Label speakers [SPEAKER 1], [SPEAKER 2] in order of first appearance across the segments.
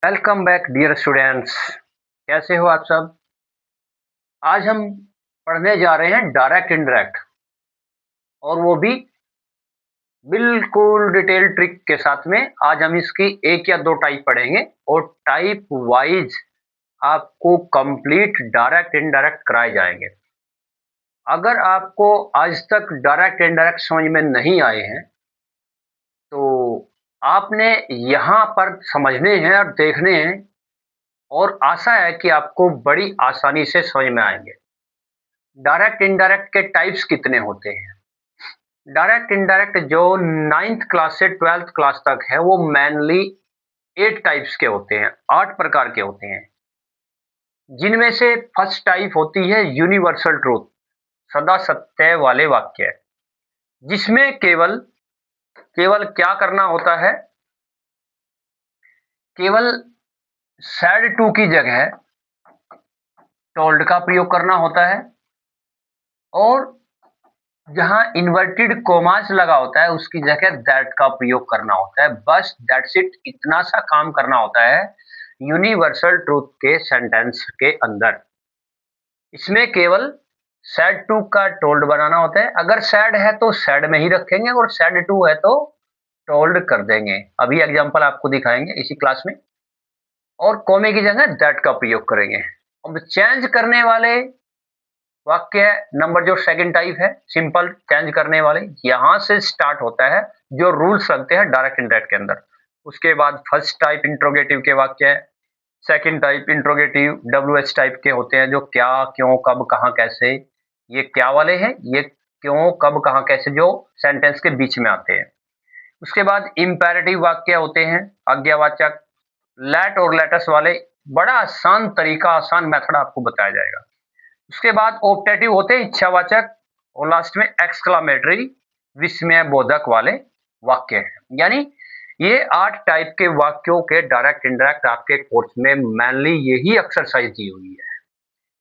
[SPEAKER 1] Welcome back dear students. कैसे हो आप सब? आज हम पढ़ने जा रहे हैं डायरेक्ट इनडायरेक्ट, और वो भी बिल्कुल डिटेल ट्रिक के साथ में। आज हम इसकी एक या दो टाइप पढ़ेंगे और टाइप वाइज आपको कंप्लीट डायरेक्ट इनडायरेक्ट कराए जाएंगे। अगर आपको आज तक डायरेक्ट इनडायरेक्ट समझ में नहीं आए हैं तो आपने यहाँ पर समझने हैं और देखने हैं, और आशा है कि आपको बड़ी आसानी से समझ में आएंगे। डायरेक्ट इनडायरेक्ट के टाइप्स कितने होते हैं? डायरेक्ट इनडायरेक्ट जो 9th क्लास से 12th क्लास तक है वो मेनली 8 टाइप्स के होते हैं, 8 प्रकार के होते हैं, जिनमें से फर्स्ट टाइप होती है यूनिवर्सल ट्रूथ, सदा सत्य वाले वाक्य, जिसमें केवल केवल क्या करना होता है, केवल सैड टू की जगह टोल्ड का प्रयोग करना होता है, और जहां इन्वर्टेड कोमास लगा होता है उसकी जगह दैट का प्रयोग करना होता है। बस दैट्स इट, इतना सा काम करना होता है यूनिवर्सल ट्रूथ के सेंटेंस के अंदर। इसमें केवल सैड टू का टोल्ड बनाना होता है। अगर सैड है तो सैड में ही रखेंगे, और सैड टू है तो टोल्ड कर देंगे। अभी एग्जांपल आपको दिखाएंगे इसी क्लास में। और कोमे की जगह दैट का प्रयोग करेंगे। अब चेंज करने वाले वाक्य नंबर जो सेकंड टाइप है, सिंपल चेंज करने वाले, यहां से स्टार्ट होता है जो रूल्स लगते हैं डायरेक्ट इनडायरेक्ट के अंदर। उसके बाद फर्स्ट टाइप इंट्रोगेटिव के वाक्य है, second type interrogative WH type के होते हैं, जो क्या, क्यों, कब, कहां, कैसे, ये क्या वाले हैं, ये क्यों, कब, कहां, कैसे, जो सेंटेंस के बीच में आते हैं। उसके बाद इंपेरेटिव वाक्य होते हैं, आज्ञावाचक, लेट और लेटस वाले। बड़ा आसान तरीका, आसान मेथड आपको बताया जाएगा। उसके बाद ऑप्टेटिव होते हैं, इच्छावाचक, और लास्ट में एक्सक्लामेटरी, विस्मय बोधक वाले वाक्य हैं। यानी ये 8 टाइप के वाक्यों के डायरेक्ट इनडायरेक्ट आपके कोर्स में मेनली यही एक्सरसाइज दी हुई है।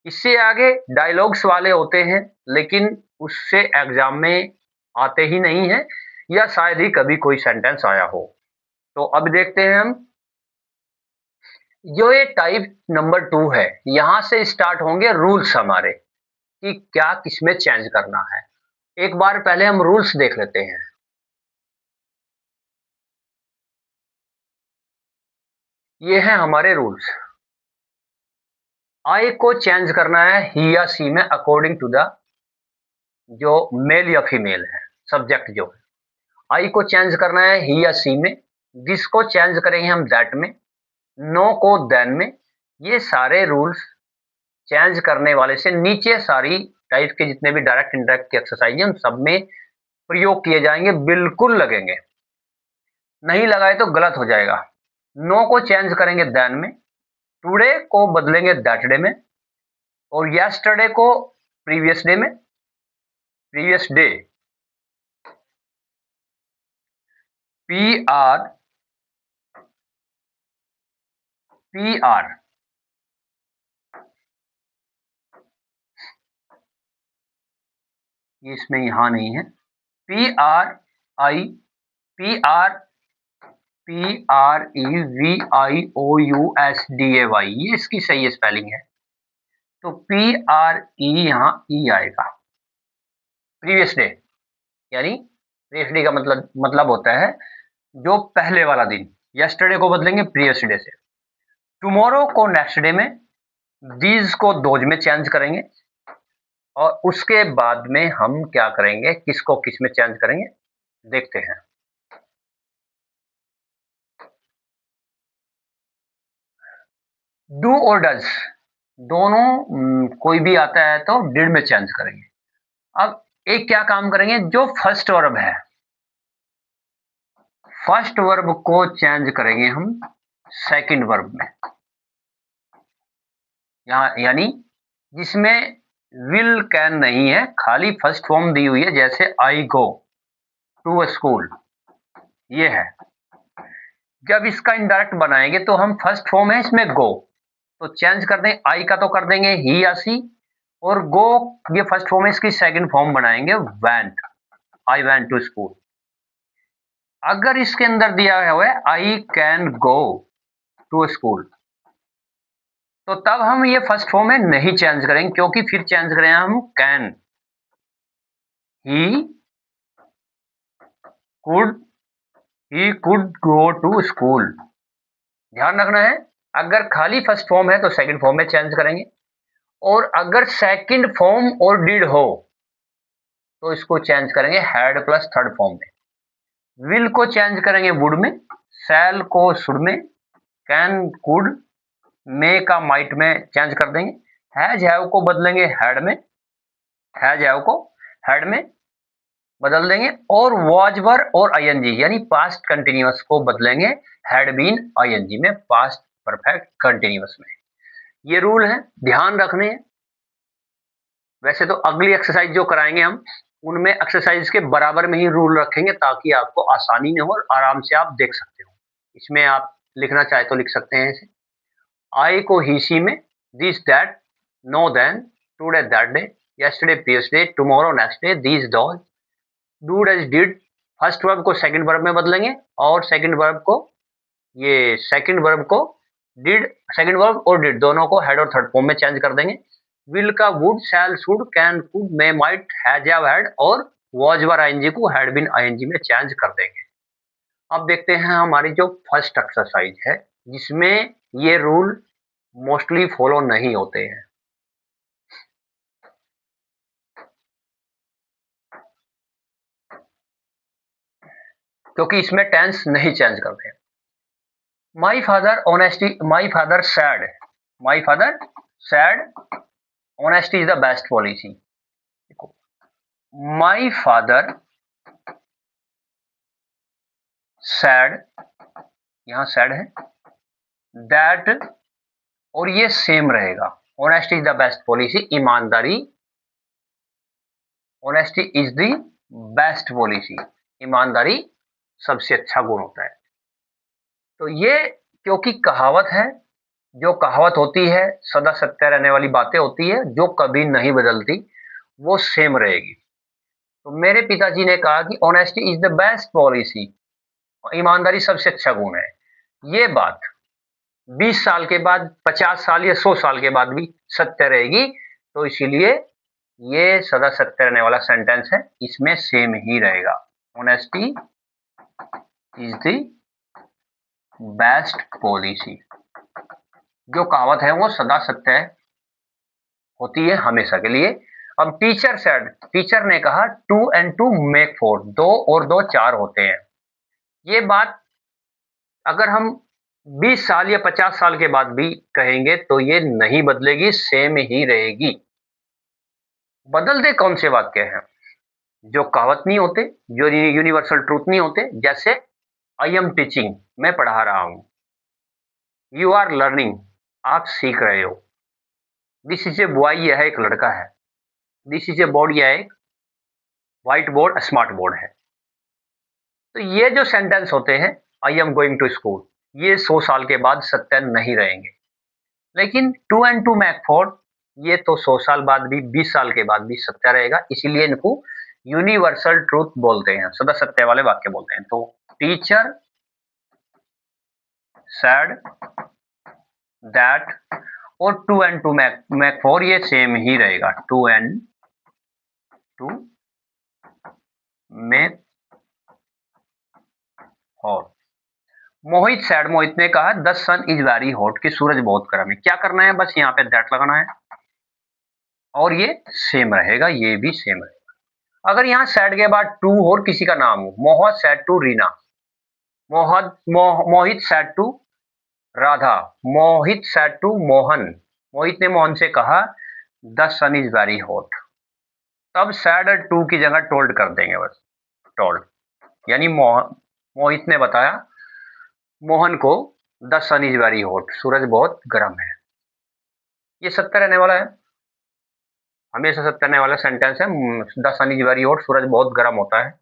[SPEAKER 1] इससे आगे डायलॉग्स वाले होते हैं, लेकिन उससे एग्जाम में आते ही नहीं है, या शायद ही कभी कोई सेंटेंस आया हो। तो अब देखते हैं हम, जो ये टाइप नंबर 2 है, यहां से स्टार्ट होंगे रूल्स हमारे, कि क्या किसमें चेंज करना है। एक बार पहले हम रूल्स देख लेते हैं। ये हैं हमारे रूल्स। आई को चेंज करना है ही या सी में, अकॉर्डिंग टू द जो मेल या फीमेल है, सब्जेक्ट जो है। आई को चेंज करना है ही या सी में, दिस को चेंज करेंगे हम दैट में, नो को देन में। ये सारे रूल्स चेंज करने वाले से नीचे सारी टाइप के जितने भी डायरेक्ट इनडायरेक्ट के एक्सरसाइज हैं उन सब में प्रयोग किए जाएंगे, बिल्कुल लगेंगे। नहीं लगाए तो गलत हो जाएगा। नो को चेंज करेंगे देन में, टुडे को बदलेंगे दैटडे में, और यस्टरडे को प्रीवियस डे में, प्रीवियस डे। पी आर इसमें यहां नहीं है। PRI, PREVIOUSDAY, ये इसकी सही स्पेलिंग है। तो PRE यहाँ ई आएगा। प्रीवियस डे, यानी प्रीवियस डे का मतलब होता है जो पहले वाला दिन। यस्टरडे को बदलेंगे प्रीवियस डे से, टुमारो को नेक्स्ट डे में, दीज को दोज में चेंज करेंगे, और उसके बाद में हम क्या करेंगे, किसको किस में चेंज करेंगे देखते हैं। डू और डज दोनों कोई भी आता है तो डिड में चेंज करेंगे। अब एक क्या काम करेंगे, जो फर्स्ट वर्ब है, फर्स्ट वर्ब को चेंज करेंगे हम सेकंड वर्ब में। यहाँ यानी जिसमें विल कैन नहीं है, खाली फर्स्ट फॉर्म दी हुई है, जैसे आई गो टू स्कूल, ये है। जब इसका इनडायरेक्ट बनाएंगे तो हम फर्स्ट फॉर्म है इसमें गो, तो चेंज कर दें, आई का तो कर देंगे ही या सी, और गो ये फर्स्ट फॉर्म है, इसकी सेकंड फॉर्म बनाएंगे went, I went to school. अगर इसके अंदर दिया हुआ है I can go, to school. तो तब हम ये फर्स्ट फॉर्म में नहीं चेंज करेंगे, क्योंकि फिर चेंज करें हम can, he could go to school. ध्यान रखना है, अगर खाली फर्स्ट फॉर्म है तो सेकंड फॉर्म में चेंज करेंगे, और अगर सेकंड फॉर्म और डिड हो तो इसको चेंज करेंगे हैड प्लस थर्ड फॉर्म में। विल को चेंज करेंगे वुड में, शैल को शुड में, कैन कुड, मे का माइट में चेंज कर देंगे, हैज हैव को बदलेंगे हैड में, हैज हैव को हैड में बदल देंगे, और वॉज वर और आईएनजी यानी पास्ट कंटिन्यूअस को बदलेंगे हैड बीन आईएनजी में, पास्ट परफेक्ट कंटिन्यूअस में। ये रूल है, ध्यान रखने हैं। वैसे तो अगली एक्सरसाइज जो कराएंगे हम, उनमें एक्सरसाइज के बराबर में ही रूल रखेंगे, ताकि आपको आसानी में हो और आराम से आप देख सकते हो। इसमें आप लिखना चाहे तो लिख सकते हैं ऐसे, आई को ही सी में, this that, now then, today that day, yesterday previous tomorrow next day, these does, do does did. First verb को सेकंड वर्ब में बदलेंगे, और सेकंड वर्ब को डिड, सेकंड वर्ब और डिड दोनों को हेड और थर्ड फॉर्म में चेंज कर देंगे। विल का would, shall should, can could, may might, has have had, और वॉज वर आईएनजी को हैड बीन आईएनजी में चेंज कर देंगे। अब देखते हैं हमारी जो फर्स्ट एक्सरसाइज है, जिसमें ये रूल मोस्टली फॉलो नहीं होते हैं। क्योंकि इसमें टेंस नहीं चेंज करते हैं। My father said honesty is the best policy. My father said, यहां सैड है, दैट, और ये सेम रहेगा, honesty is the best policy, ईमानदारी, honesty is the best policy, ईमानदारी सबसे अच्छा गुण होता है। तो ये क्योंकि कहावत है, जो कहावत होती है सदा सत्य रहने वाली बातें होती है, जो कभी नहीं बदलती, वो सेम रहेगी। तो मेरे पिताजी ने कहा कि honesty is the best policy, ईमानदारी सबसे अच्छा गुण है। ये बात 20 साल के बाद, 50 साल या 100 साल के बाद भी सत्य रहेगी। तो इसीलिए ये सदा सत्य रहने वाला सेंटेंस है, इसमें सेम ही रहेगा, honesty is the best policy. जो कहावत है वो सदा सत्य होती है हमेशा के लिए। अब टीचर सेड, टीचर ने कहा 2 and 2 मेक 4, 2 और 2 4 होते हैं। ये बात अगर हम 20 साल या 50 साल के बाद भी कहेंगे तो ये नहीं बदलेगी, सेम ही रहेगी। बदलते कौन से वाक्य हैं? जो कहावत नहीं होते, जो यूनिवर्सल ट्रूथ नहीं होते, जैसे आई एम टीचिंग, मैं पढ़ा रहा हूं, यू आर लर्निंग, आप सीख रहे हो, दिस इज ए बॉय, यह एक लड़का है, दिस इज ए बोर्ड, यह एक व्हाइट बोर्ड, स्मार्ट बोर्ड है। तो ये जो सेंटेंस होते हैं, I am going to school, ये 100 साल के बाद सत्य नहीं रहेंगे। लेकिन 2 and 2 make 4, ये तो 100 साल बाद भी, 20 साल के बाद भी सत्य रहेगा, इसीलिए इनको यूनिवर्सल ट्रूथ बोलते हैं, सदा सत्य वाले वाक्य बोलते हैं। तो टीचर सैड दैट और 2 and 2 make 4 ये सेम ही रहेगा, 2 and 2 make 4। Mohit said, Mohit ने कहा the sun is very hot, कि सूरज बहुत गर्म है। क्या करना है, बस यहाँ पे दैट लगाना है, और ये सेम रहेगा, ये भी सेम रहेगा। अगर यहाँ सैड के बाद टू और किसी का नाम हो, Mohan said to Reena, Mohit said to Radha, Mohit said to Mohan, Mohit ने मोहन से कहा the sun is very hot, तब सैड और टू की जगह टोल्ड कर देंगे, बस टोल्ड, यानी मोहित ने बताया मोहन को the sun is very hot, सूरज बहुत गर्म है। ये सत्य रहने वाला है, हमेशा सत्य रहने वाला सेंटेंस है, the sun is very hot, सूरज बहुत गर्म होता है।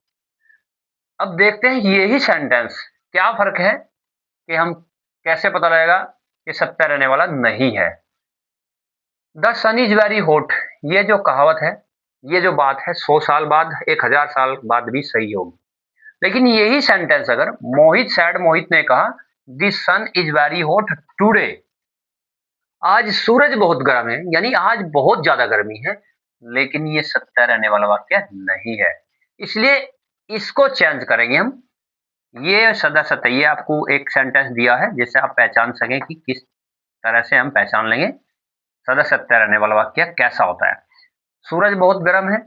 [SPEAKER 1] अब देखते हैं यही सेंटेंस क्या फर्क है, कि हम कैसे पता लगेगा कि सत्य रहने वाला नहीं है। The sun is very hot, ये जो कहावत है, ये जो बात है, 100 साल बाद, 1000 साल बाद भी सही होगी। लेकिन यही सेंटेंस अगर मोहित सैड, मोहित ने कहा the sun is very hot today. आज सूरज बहुत गर्म है, यानी आज बहुत ज्यादा गर्मी है, लेकिन ये सत्य रहने वाला वाक्य नहीं है। इसलिए इसको चेंज करेंगे हम। ये सदा सत्य, ये आपको एक सेंटेंस दिया है जिससे आप पहचान सकें कि किस तरह से हम पहचान लेंगे सदा सत्य रहने वाला वाक्य कैसा होता है। सूरज बहुत गर्म है,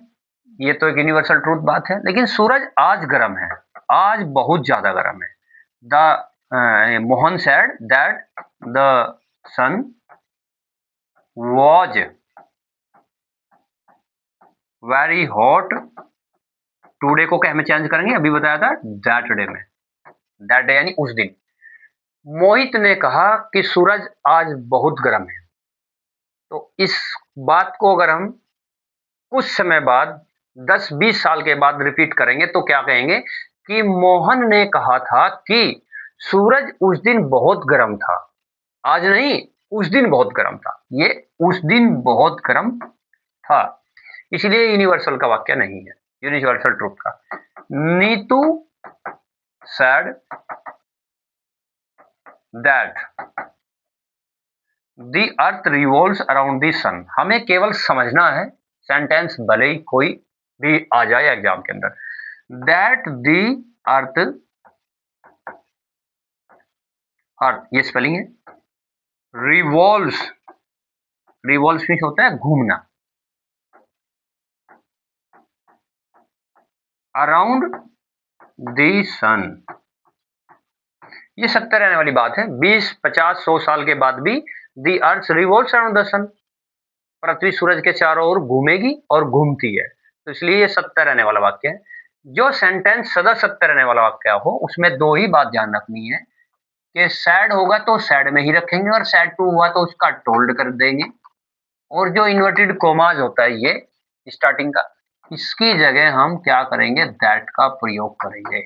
[SPEAKER 1] ये तो एक यूनिवर्सल ट्रूथ बात है, लेकिन सूरज आज गर्म है, आज बहुत ज्यादा गर्म है। The Mohan said that the sun was very hot today को क्या में चेंज करेंगे, अभी बताया था दैट डे में। दैट डे यानी उस दिन। मोहित ने कहा कि सूरज आज बहुत गर्म है। तो इस बात को अगर हम कुछ समय बाद 10-20 साल के बाद रिपीट करेंगे तो क्या कहेंगे कि मोहन ने कहा था कि सूरज उस दिन बहुत गर्म था। आज नहीं, उस दिन बहुत गर्म था। ये उस दिन बहुत गर्म था, इसलिए यूनिवर्सल का वाक्य नहीं है, यूनिवर्सल ट्रूथ का। Neetu said that the earth revolves around the sun. हमें केवल समझना है, सेंटेंस भले ही कोई भी आ जाए एग्जाम के अंदर। दैट द अर्थ, अर्थ ये स्पेलिंग है, रिवॉल्व्स, रिवॉल्व्स मींस होता है घूमना, अराउंड द सन। ये सत्य रहने वाली बात है। 20, 50, 100 साल के बाद भी दी अर्थ रिवॉल्व्स अराउंड द सन, पृथ्वी सूरज के चारों ओर घूमेगी और घूमती है। तो इसलिए ये सत्य रहने वाला वाक्य है। जो सेंटेंस सदा सत्य रहने वाला वाक्य हो उसमें दो ही बात ध्यान रखनी है कि सैड होगा तो सैड में ही रखेंगे, और सैड टू हुआ तो उसका टोल्ड कर देंगे। और जो इन्वर्टेड कोमाज होता है ये स्टार्टिंग का, इसकी जगह हम क्या करेंगे, दैट का प्रयोग करेंगे।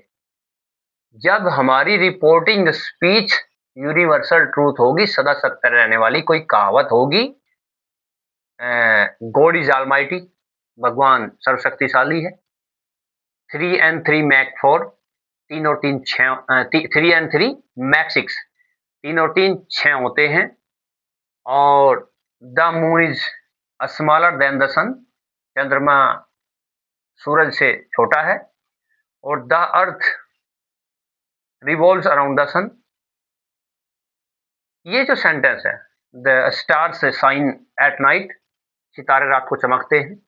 [SPEAKER 1] जब हमारी रिपोर्टिंग स्पीच यूनिवर्सल ट्रूथ होगी, सदा सत्य रहने वाली, कोई कहावत होगी, गॉड इज ऑलमाइटी, भगवान सर्वशक्तिशाली है, 3 and 3 मैक 4, 3 और 3 6, 3 and 3 मैक 6, 3 और 3 6 होते हैं, और the moon is smaller than the sun, चंद्रमा सूरज से छोटा है, और the earth revolves around the sun. ये जो सेंटेंस है, the stars shine at night, सितारे रात को चमकते हैं,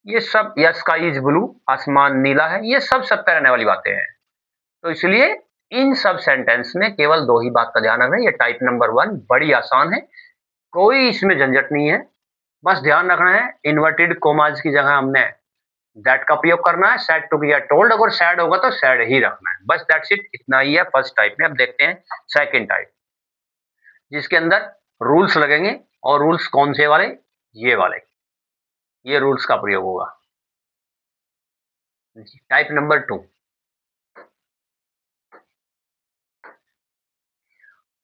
[SPEAKER 1] ये सब, या स्काई इज ब्लू, आसमान नीला है, ये सब सत्य रहने वाली बातें हैं। तो इसलिए इन सब सेंटेंस में केवल दो ही बात का ध्यान रखना है। ये टाइप नंबर 1 बड़ी आसान है, कोई इसमें झंझट नहीं है। बस ध्यान रखना है इन्वर्टेड कोमाज की जगह हमने दैट का प्रयोग करना है, सैड टू बी या टोल्ड, अगर सैड होगा तो सैड ही रखना है। बस दैट्स इट, इतना ही है फर्स्ट टाइप में। अब देखते हैं सेकंड टाइप, जिसके अंदर रूल्स लगेंगे। और रूल्स कौन से वाले, ये वाले, ये रूल्स का प्रयोग होगा। Type number 2,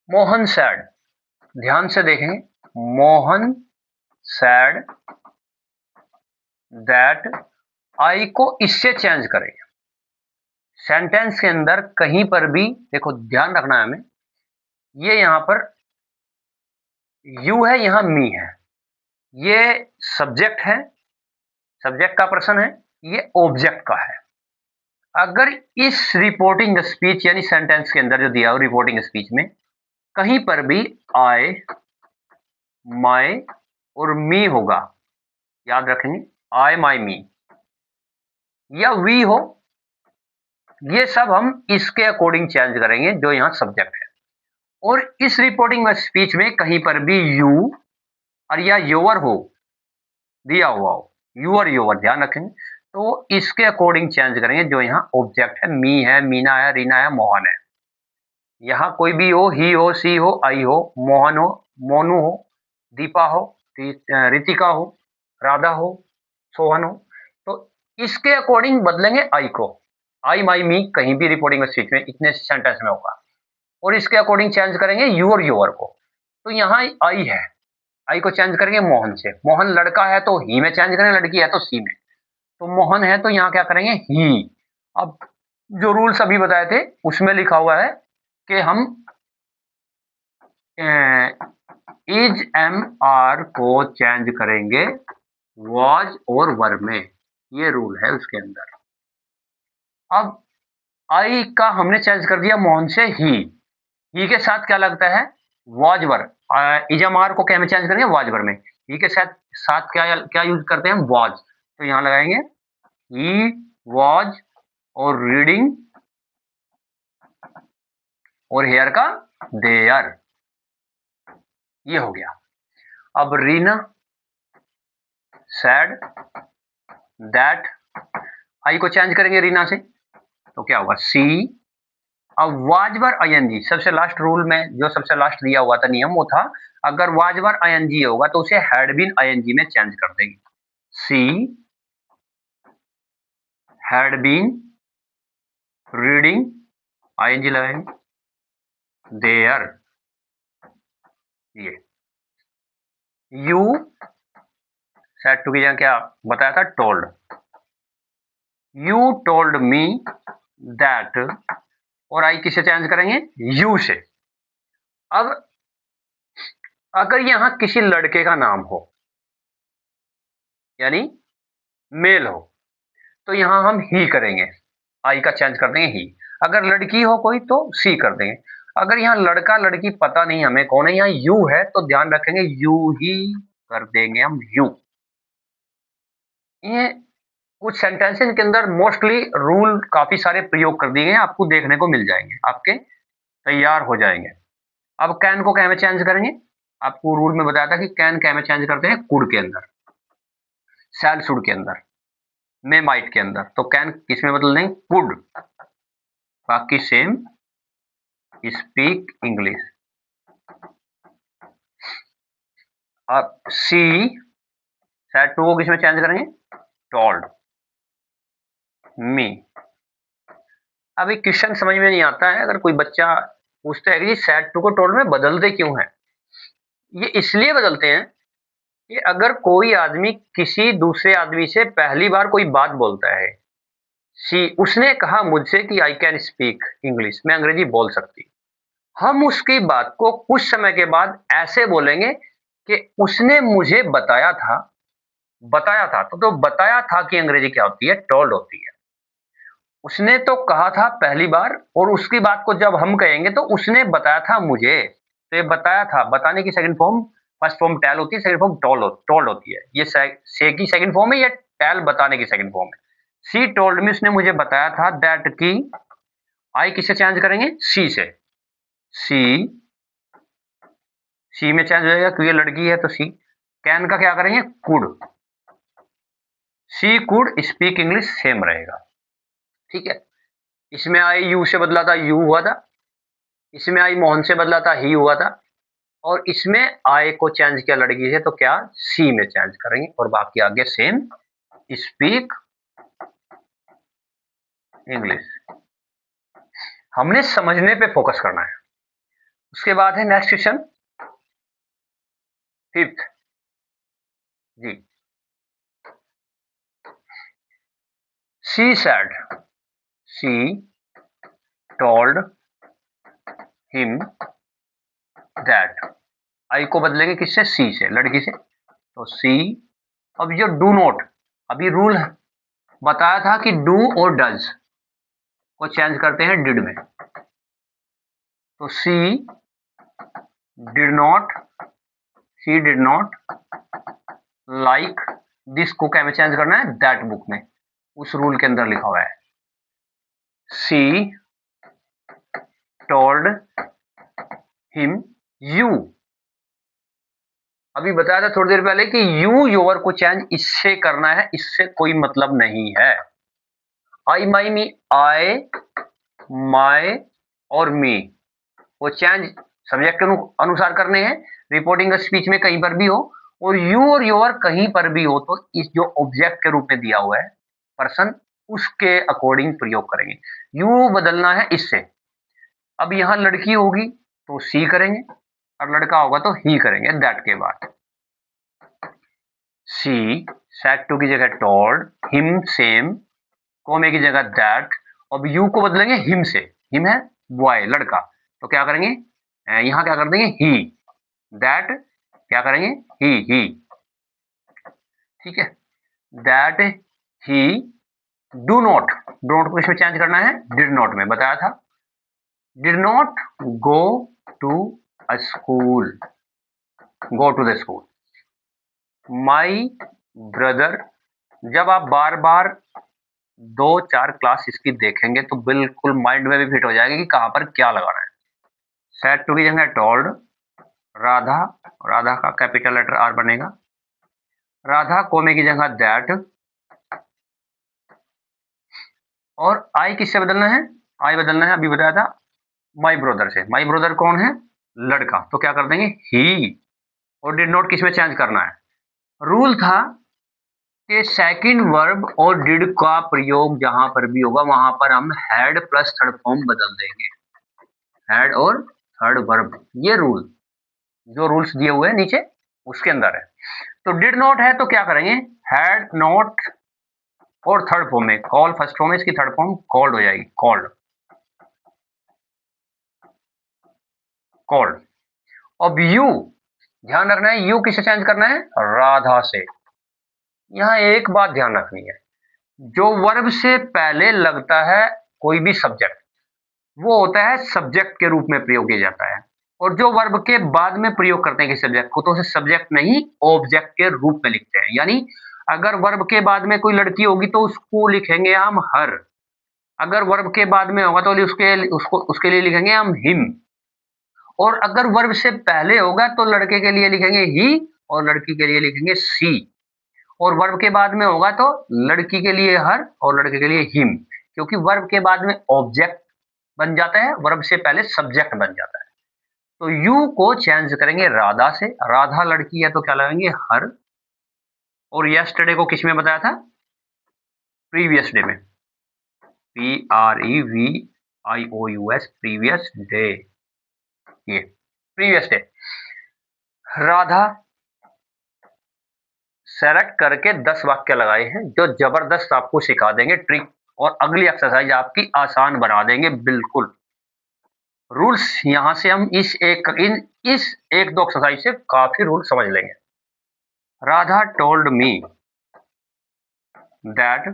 [SPEAKER 1] Mohan sad. ध्यान से देखें, मोहन सैड दैट, आई को इससे चेंज करें। सेंटेंस के अंदर कहीं पर भी देखो, ध्यान रखना है हमें, ये यहां पर यू है, यहां मी है, ये सब्जेक्ट है, सब्जेक्ट का पर्सन है, ये ऑब्जेक्ट का है। अगर इस रिपोर्टिंग स्पीच यानी सेंटेंस के अंदर जो दिया हो रिपोर्टिंग स्पीच में कहीं पर भी आई, माई और मी होगा, याद रखेंगे, आई, माई, मी, या वी हो, ये सब हम इसके अकॉर्डिंग चेंज करेंगे जो यहां सब्जेक्ट है। और इस रिपोर्टिंग स्पीच में कहीं पर भी यू और या योर हो, दिया हुआ हो, यू और योर, ध्यान रखेंगे, तो इसके अकॉर्डिंग चेंज करेंगे जो यहाँ ऑब्जेक्ट है। मी है, मीना है, रीना है, मोहन है। यहाँ कोई भी हो, ही हो, सी हो, आई हो, मोहन हो, मोनू हो, दीपा हो, रितिका हो, राधा हो, सोहन हो, तो इसके अकॉर्डिंग बदलेंगे आई को। आई, माई, मी कहीं भी रिपोर्टिंग स्पीच में इतने सेंटेंस में होगा, और इसके अकॉर्डिंग चेंज करेंगे यू और योर को। तो यहाँ आई है, आई को चेंज करेंगे मोहन से। मोहन लड़का है तो ही में चेंज करेंगे, लड़की है तो सी में। तो मोहन है तो यहाँ क्या करेंगे, ही। अब जो रूल्स अभी बताए थे उसमें लिखा हुआ है कि हम इज एम आर को चेंज करेंगे वॉज और वर में, ये रूल है उसके अंदर। अब आई का हमने चेंज कर दिया मोहन से ही के साथ क्या लगता है was were, is am are को क्या में चेंज करेंगे वॉज वर में, ही के साथ साथ क्या क्या यूज करते हैं वॉज, तो यहां लगाएंगे ही वॉज और रीडिंग और हेयर का देयर, ये हो गया। अब रीना सैड दैट, आई को चेंज करेंगे रीना से तो क्या होगा सी। अब वाजवर आईएनजी सबसे लास्ट रूल में जो सबसे लास्ट दिया हुआ था नियम वो था अगर वाजवर आईएनजी होगा तो उसे हैड बीन आईएनजी में चेंज कर देंगे, she had been reading ING लगाएंगे देयर, ये यू सेड टू की जगह क्या बताया था told, you told me that, और आई किसे चेंज करेंगे यू से। अब अगर यहां किसी लड़के का नाम हो यानी मेल हो तो यहां हम ही करेंगे, आई का चेंज कर देंगे ही। अगर लड़की हो कोई तो सी कर देंगे। अगर यहाँ लड़का लड़की पता नहीं हमें कौन है, यहाँ यू है तो ध्यान रखेंगे यू ही कर देंगे हम यू। ये कुछ सेंटेंसेस के अंदर मोस्टली रूल काफी सारे प्रयोग कर दिए गए, आपको देखने को मिल जाएंगे, आपके तैयार हो जाएंगे। अब कैन को क्या में चेंज करेंगे, आपको रूल में बताया था कि कैन क्या में चेंज करते हैं कुड के अंदर, सैल शुड के अंदर, मे माइट के अंदर, तो कैन किस में बदल देंगे कुड, बाकी सेम स्पीक इंग्लिश। अब सी सैड टू को किस में चेंज करेंगे टोल्ड मी। अब एक क्वेश्चन समझ में नहीं आता है, अगर कोई बच्चा पूछता है कि सैड टू को टोल्ड में बदलते क्यों हैं, ये इसलिए बदलते हैं कि अगर कोई आदमी किसी दूसरे आदमी से पहली बार कोई बात बोलता है, सी उसने कहा मुझसे कि आई कैन स्पीक इंग्लिश, मैं अंग्रेजी बोल सकती, हम उसकी बात को कुछ समय के बाद ऐसे बोलेंगे कि उसने मुझे बताया था तो बताया था कि अंग्रेजी क्या होती है टोल्ड होती है। उसने तो कहा था पहली बार और उसकी बात को जब हम कहेंगे तो उसने बताया था मुझे, तो ये बताया था बताने की second form, first form tell होती है, सेकंड फॉर्म टोल्ड होती है, ये से की सेकंड फॉर्म है, ये टेल बताने की सेकंड फॉर्म है। सी टोल्ड मी उसने मुझे बताया था दैट की आई किसे चेंज करेंगे सी से, सी में चेंज हो जाएगा क्योंकि लड़की है तो सी। कैन का क्या करेंगे could, she could speak English same रहेगा, ठीक है। इसमें आई यू से बदला था यू हुआ था, इसमें आई मोहन से बदला था ही हुआ था, और इसमें आई को चेंज किया लड़की से तो क्या सी में चेंज करेंगे और बाकी आगे सेम स्पीक इंग्लिश। हमने समझने पे फोकस करना है। उसके बाद है next question fifth G, she said, she told him that, I को बदलेंगे किससे सी से लड़की से, तो सी। अब जो डू नॉट, अभी रूल बताया था कि डू और डज को चेंज करते हैं डिड में, तो सी डिड नॉट लाइक दिस को क्या में चेंज करना है दैट बुक में, उस रूल के अंदर लिखा हुआ है सी टोल्ड हिम यू। अभी बताया था थोड़ी देर पहले कि यू योर को चेंज इससे करना है, इससे कोई मतलब नहीं है। आई माई मी, आई माई और मी वो चेंज सब्जेक्ट के अनुसार करने हैं, रिपोर्टिंग स्पीच में कहीं पर भी हो, और यू और योर कहीं पर भी हो तो इस जो ऑब्जेक्ट के रूप में दिया हुआ है पर्सन उसके अकॉर्डिंग प्रयोग करेंगे। यू बदलना है इससे, अब यहां लड़की होगी तो सी करेंगे और लड़का होगा तो ही करेंगे दैट के बाद। सी सेड टू की जगह टोल्ड, हिम सेम, कोमे की जगह दैट, अब यू को बदलेंगे हिम से, हिम है बॉय लड़का, तो क्या करेंगे यहाँ क्या कर देंगे ही, दैट क्या करेंगे ही, ठीक है, दैट ही डू नॉट को इसमें चेंज करना है डिड नॉट में, बताया था, did not go to a school, go to the school, my brother, जब आप बार बार 2-4 क्लास इसकी देखेंगे तो बिल्कुल माइंड में भी फिट हो जाएगा कि कहां पर क्या लगाना है। सेड टू की जगह टोल्ड, राधा, राधा का कैपिटल लेटर आर बनेगा, राधा कोमे की जगह दैट, और आई किससे बदलना है, आई बदलना है अभी बताया था माई ब्रदर से, माई ब्रदर कौन है, लड़का, तो क्या कर देंगे ही, और डिड नॉट किसमें चेंज करना है, रूल था कि सेकंड वर्ब और डिड का प्रयोग जहां पर भी होगा वहां पर हम हैड प्लस थर्ड फॉर्म बदल देंगे, हैड और थर्ड वर्ब, ये रूल जो रूल्स दिए हुए हैं नीचे उसके अंदर है। तो डिड नॉट है तो क्या करेंगे हैड नॉट, और थर्ड फॉर्म में कॉल फर्स्ट फॉर्म है, इसकी थर्ड फॉर्म कॉल्ड हो जाएगी, कॉल्ड, कॉल्ड। अब यू, ध्यान रखना है यू किससे चेंज करना है, राधा से। यहां एक बात ध्यान रखनी है, जो वर्ब से पहले लगता है कोई भी सब्जेक्ट वो होता है सब्जेक्ट के रूप में प्रयोग किया जाता है, और जो वर्ब के बाद में प्रयोग करते हैं किसी सब्जेक्ट को तो उसे सब्जेक्ट नहीं ऑब्जेक्ट के रूप में लिखते हैं। यानी अगर वर्ब के बाद में कोई लड़की होगी तो उसको लिखेंगे हम हर, अगर वर्ब के बाद में होगा तो उसके लिए लिखेंगे हम हिम, और अगर वर्ब से पहले होगा तो लड़के के लिए लिखेंगे ही और लड़की के लिए लिखेंगे सी, और वर्ब के बाद में होगा तो लड़की के लिए हर और लड़के के लिए हिम, क्योंकि वर्ब के बाद में ऑब्जेक्ट बन जाता है, वर्ब से पहले सब्जेक्ट बन जाता है। तो यू को चेंज करेंगे राधा से, राधा लड़की है तो क्या लगाएंगे हर, और यस्टरडे को किस में बताया था, प्रीवियस डे में, PREVIOUS, प्रीवियस डे, ये प्रीवियस डे। राधा सेलेक्ट करके 10 वाक्य लगाए हैं जो जबरदस्त आपको सिखा देंगे ट्रिक, और अगली एक्सरसाइज आपकी आसान बना देंगे बिल्कुल। रूल्स यहां से हम इस एक दो एक्सरसाइज से काफी रूल समझ लेंगे। राधा टोल्ड मी दैट,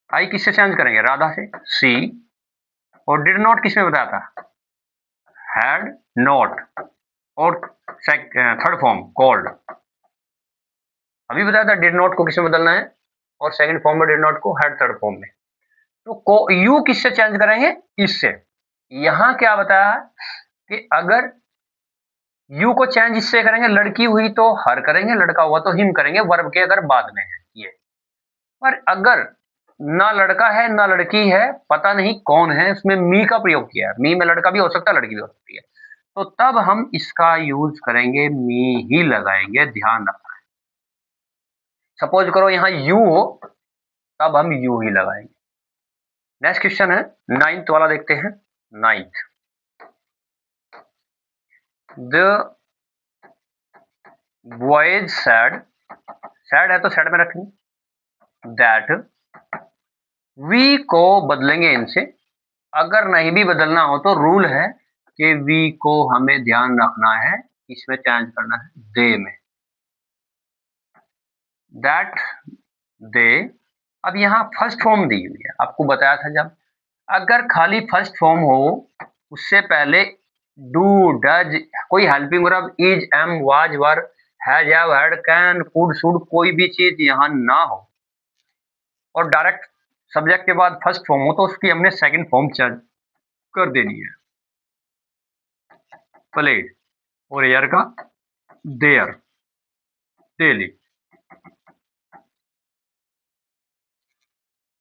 [SPEAKER 1] आई किससे चेंज करेंगे राधा से, सी, और डिड नॉट किसमें बताया था, हैड नॉट, और थर्ड फॉर्म कॉल्ड, अभी बताया था डिड नॉट को किसमें बदलना है, और सेकंड फॉर्म में डिड नॉट को हैड थर्ड फॉर्म में। तो यू किससे चेंज करेंगे, इससे। यहां क्या बताया कि अगर यू को चेंज इससे करेंगे, लड़की हुई तो हर करेंगे, लड़का हुआ तो हिम करेंगे, वर्ब के अगर बाद में है ये। पर अगर ना लड़का है ना लड़की है, पता नहीं कौन है, उसमें मी का प्रयोग किया है, मी में लड़का भी हो सकता है लड़की भी हो सकती है, तो तब हम इसका यूज करेंगे मी ही लगाएंगे, ध्यान रखना। सपोज करो यहां यू हो तब हम यू ही लगाएंगे। नेक्स्ट क्वेश्चन है 9th वाला, देखते हैं 9th। The boys sad, sad है तो सैड में रखेंगे, दैट वी को बदलेंगे इनसे, अगर नहीं भी बदलना हो तो रूल है कि वी को हमें ध्यान रखना है, इसमें चेंज करना है दे में, दैट दे। अब यहां फर्स्ट फॉर्म दी हुई है, आपको बताया था जब अगर खाली फर्स्ट फॉर्म हो उससे पहले डू डज कोई helping verb is am was were has have had can could should कोई भी चीज यहां ना हो, और डायरेक्ट सब्जेक्ट के बाद फर्स्ट फॉर्म हो तो उसकी हमने सेकंड फॉर्म चेंज कर देनी है, प्लेड और एयर का देयर, डेली।